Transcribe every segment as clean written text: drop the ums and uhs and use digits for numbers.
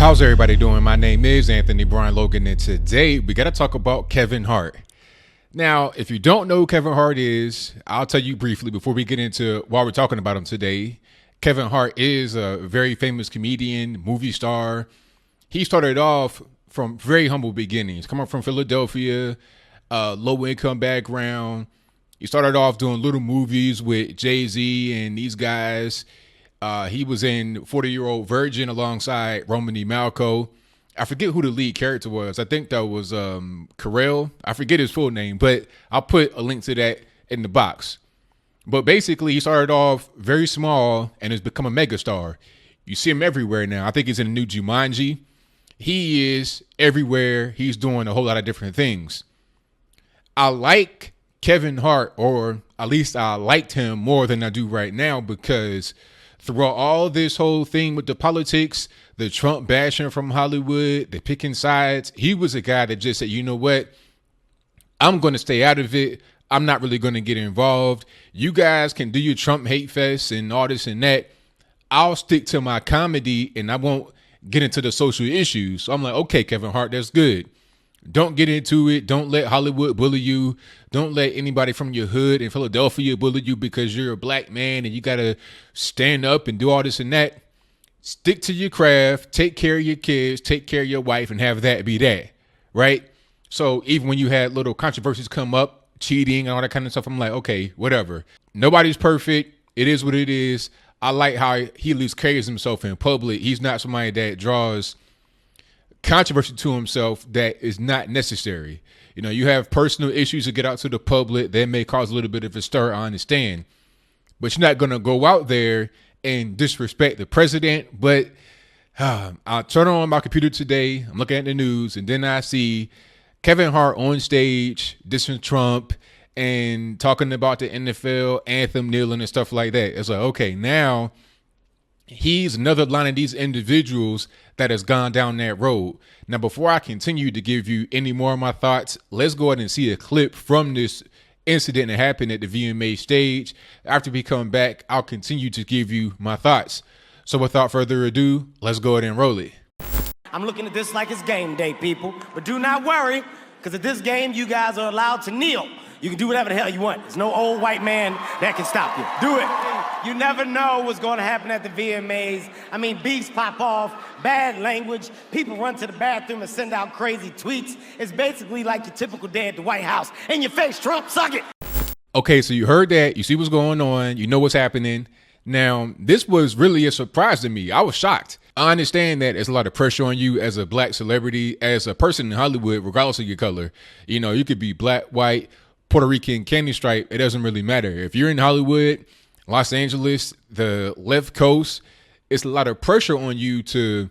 How's everybody doing? My name is Anthony Brian Logan, and today we got to talk about Kevin Hart. Now, if you don't know who Kevin Hart is, I'll tell you briefly before we get into why we're talking about him today. Kevin Hart is a very famous comedian, movie star. He started off from very humble beginnings, coming from Philadelphia, low income background. He started off doing little movies with Jay-Z and these guys. He was in 40-Year-Old Virgin alongside Romany Malco. I forget who the lead character was. I think that was Carell. I forget his full name, but I'll put a link to that in the box. But basically, he started off very small and has become a megastar. You see him everywhere now. I think he's in the new Jumanji. He is everywhere. He's doing a whole lot of different things. I like Kevin Hart, or at least I liked him more than I do right now, because throughout all this whole thing with the politics, the Trump bashing from Hollywood, the picking sides, he was a guy that just said, you know what? I'm going to stay out of it. I'm not really going to get involved. You guys can do your Trump hate fest and all this and that. I'll stick to my comedy and I won't get into the social issues. So I'm like, okay, Kevin Hart, that's good. Don't get into it. Don't let Hollywood bully you. Don't let anybody from your hood in Philadelphia bully you because you're a black man and you got to stand up and do all this and that. Stick to your craft. Take care of your kids. Take care of your wife and have that be that. Right? So even when you had little controversies come up, cheating and all that kind of stuff, I'm like, okay, whatever. Nobody's perfect. It is what it is. I like how he at least carries himself in public. He's not somebody that draws controversy to himself that is not necessary. You know, you have personal issues to get out to the public that may cause a little bit of a stir, I understand. But you're not going to go out there and disrespect the president. But I turn on my computer today, I'm looking at the news, and then I see Kevin Hart on stage dissing Trump and talking about the NFL anthem kneeling and stuff like that. It's like, okay, now he's another line of these individuals that has gone down that road. Now, before I continue to give you any more of my thoughts, let's go ahead and see a clip from this incident that happened at the VMA stage. After we come back, I'll continue to give you my thoughts. So without further ado, let's go ahead and roll it. I'm looking at this like it's game day, people. But do not worry, because at this game, you guys are allowed to kneel. You can do whatever the hell you want. There's no old white man that can stop you. Do it. You never know what's going to happen at the VMAs. I mean, beefs pop off, bad language, people run to the bathroom and send out crazy tweets. It's basically like your typical day at the White House. In your face, Trump, suck it. Okay, so you heard that. You see what's going on. You know what's happening. Now, this was really a surprise to me. I was shocked. I understand that there's a lot of pressure on you as a black celebrity, as a person in Hollywood, regardless of your color. You know, you could be black, white, Puerto Rican, candy stripe. It doesn't really matter. If you're in Hollywood, Los Angeles, the left coast, it's a lot of pressure on you to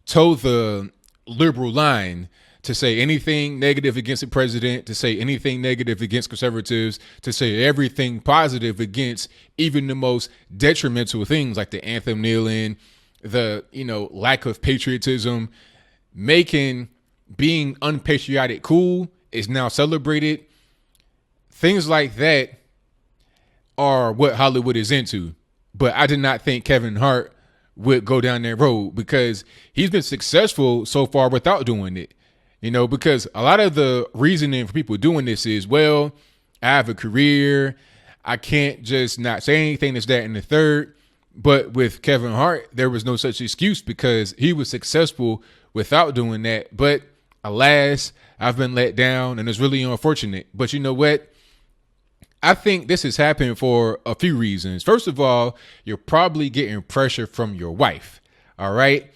toe the liberal line, to say anything negative against the president, to say anything negative against conservatives, to say everything positive against even the most detrimental things like the anthem kneeling, the, you know, lack of patriotism, making being unpatriotic cool is now celebrated. Things like that are what Hollywood is into. But I did not think Kevin Hart would go down that road, because he's been successful so far without doing it. You know, because a lot of the reasoning for people doing this is, well, I have a career. I can't just not say anything that's that and the third. But with Kevin Hart, there was no such excuse because he was successful without doing that. But alas, I've been let down, and it's really unfortunate. But you know what? I think this has happened for a few reasons. First of all, you're probably getting pressure from your wife. All right.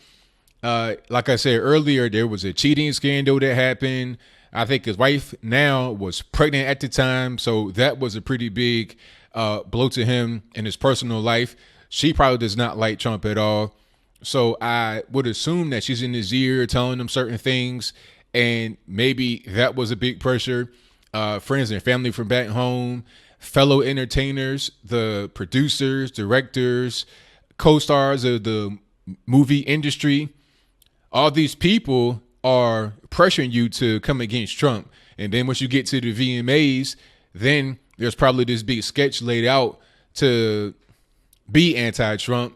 Like I said earlier, there was a cheating scandal that happened. I think his wife now was pregnant at the time. So that was a pretty big blow to him in his personal life. She probably does not like Trump at all. So I would assume that she's in his ear telling him certain things. And maybe that was a big pressure. Friends and family from back home, fellow entertainers, the producers, directors, co-stars of the movie industry. All these people are pressuring you to come against Trump. And then once you get to the VMAs, then there's probably this big sketch laid out to be anti-Trump.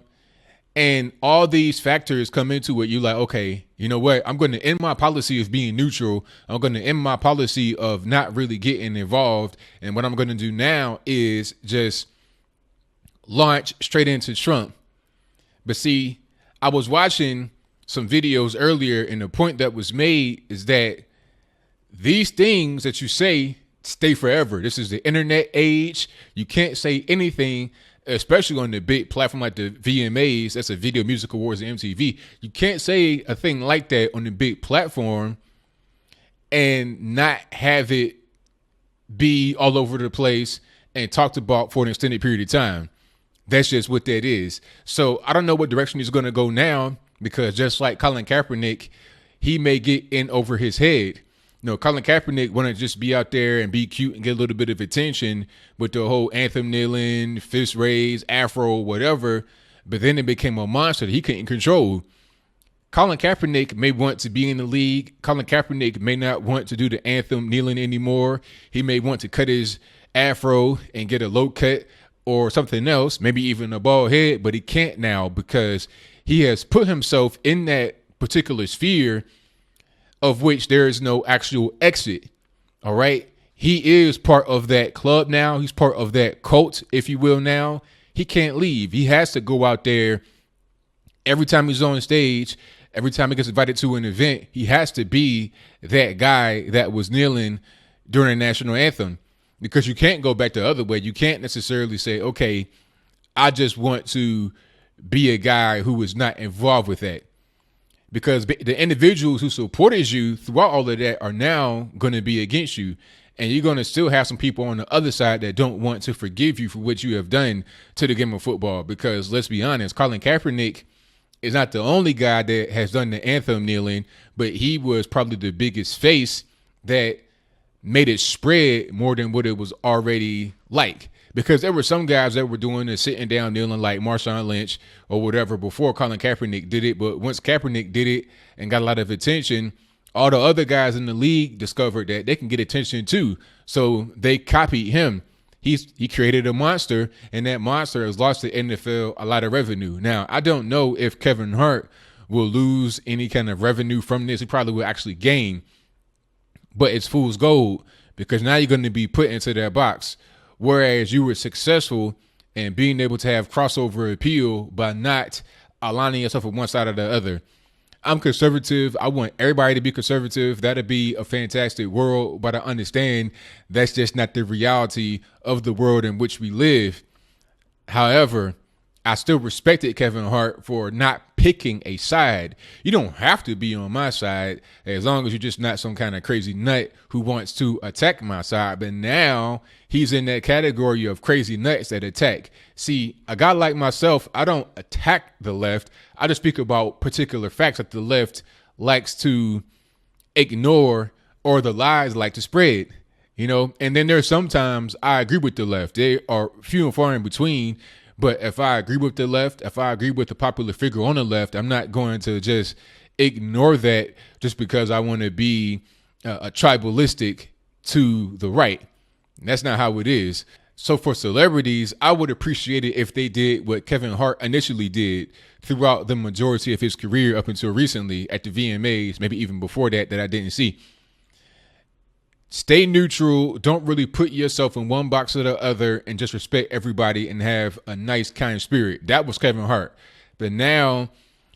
And all these factors come into it. You're like, okay, you know what? I'm going to end my policy of being neutral. I'm going to end my policy of not really getting involved. And what I'm going to do now is just launch straight into Trump. But see, I was watching some videos earlier, and the point that was made is that these things that you say stay forever. This is the internet age. You can't say anything, especially on the big platform like the VMAs, that's a Video Music Awards and MTV. You can't say a thing like that on the big platform and not have it be all over the place and talked about for an extended period of time. That's just what that is. So I don't know what direction he's going to go now, because just like Colin Kaepernick, he may get in over his head. No, Colin Kaepernick want to just be out there and be cute and get a little bit of attention with the whole anthem kneeling, fist raise, afro, whatever. But then it became a monster that he couldn't control. Colin Kaepernick may want to be in the league. Colin Kaepernick may not want to do the anthem kneeling anymore. He may want to cut his afro and get a low cut or something else, maybe even a bald head, but he can't now because he has put himself in that particular sphere of which there is no actual exit. All right. He is part of that club now. He's part of that cult, if you will. Now he can't leave. He has to go out there every time he's on stage. Every time he gets invited to an event, he has to be that guy that was kneeling during the national anthem, because you can't go back the other way. You can't necessarily say, okay, I just want to be a guy who is not involved with that. Because the individuals who supported you throughout all of that are now going to be against you. And you're going to still have some people on the other side that don't want to forgive you for what you have done to the game of football. Because let's be honest, Colin Kaepernick is not the only guy that has done the anthem kneeling, but he was probably the biggest face that made it spread more than what it was already like. Because there were some guys that were doing the sitting down kneeling like Marshawn Lynch or whatever before Colin Kaepernick did it. But once Kaepernick did it and got a lot of attention, all the other guys in the league discovered that they can get attention too. So they copied him. He created a monster, and that monster has lost the NFL a lot of revenue. Now, I don't know if Kevin Hart will lose any kind of revenue from this. He probably will actually gain, but it's fool's gold, because now you're going to be put into that box. Whereas you were successful in being able to have crossover appeal by not aligning yourself with one side or the other. I'm conservative. I want everybody to be conservative. That'd be a fantastic world. But I understand that's just not the reality of the world in which we live. However, I still respected Kevin Hart for not picking a side. You don't have to be on my side as long as you're just not some kind of crazy nut who wants to attack my side. But now he's in that category of crazy nuts that attack. See, a guy like myself, I don't attack the left. I just speak about particular facts that the left likes to ignore or the lies like to spread, you know. And then there's sometimes I agree with the left. They are few and far in between. But if I agree with the left, if I agree with the popular figure on the left, I'm not going to just ignore that just because I want to be a tribalistic to the right. That's not how it is. So for celebrities, I would appreciate it if they did what Kevin Hart initially did throughout the majority of his career up until recently at the VMAs, maybe even before that I didn't see. Stay neutral. Don't really put yourself in one box or the other, and just respect everybody and have a nice, kind spirit. That was Kevin Hart. But now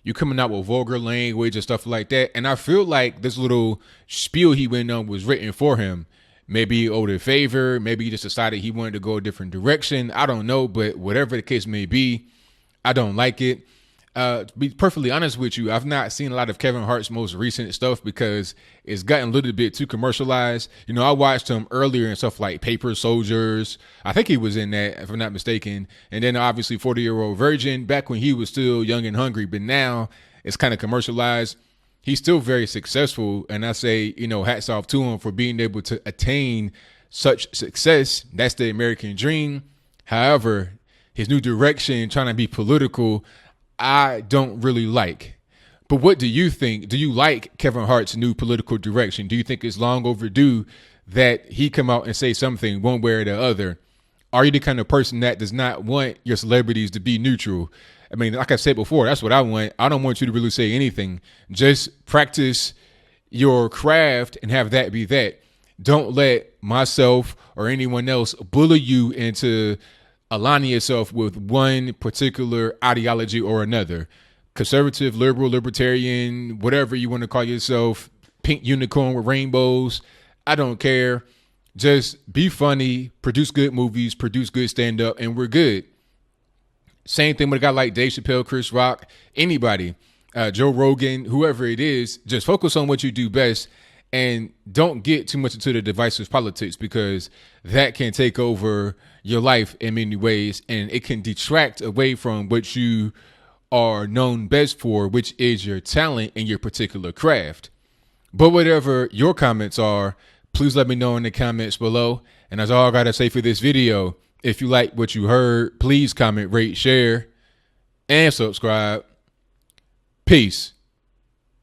you're coming out with vulgar language and stuff like that. And I feel like this little spiel he went on was written for him. Maybe he owed a favor. Maybe he just decided he wanted to go a different direction. I don't know. But whatever the case may be, I don't like it. To be perfectly honest with you, I've not seen a lot of Kevin Hart's most recent stuff because it's gotten a little bit too commercialized. You know, I watched him earlier in stuff like Paper Soldiers. I think he was in that, if I'm not mistaken. And then obviously 40-Year-Old Virgin back when he was still young and hungry. But now it's kind of commercialized. He's still very successful. And I say, you know, hats off to him for being able to attain such success. That's the American dream. However, his new direction, trying to be political, I don't really like. But what do you think? Do you like Kevin Hart's new political direction? Do you think it's long overdue that he come out and say something one way or the other? Are you the kind of person that does not want your celebrities to be neutral? I mean, like I said before, that's what I want. I don't want you to really say anything. Just practice your craft and have that be that. Don't let myself or anyone else bully you into aligning yourself with one particular ideology or another. Conservative, liberal, libertarian, whatever you want to call yourself, pink unicorn with rainbows. I don't care. Just be funny, produce good movies, produce good stand-up, and we're good. Same thing with a guy like Dave Chappelle, Chris Rock, anybody, Joe Rogan, whoever it is. Just focus on what you do best and don't get too much into the divisive politics, because that can take over your life in many ways, and it can detract away from what you are known best for, which is your talent and your particular craft. But whatever your comments are, please let me know in the comments below. And that's all I got to say for this video. If you like what you heard, please comment, rate, share, and subscribe. Peace.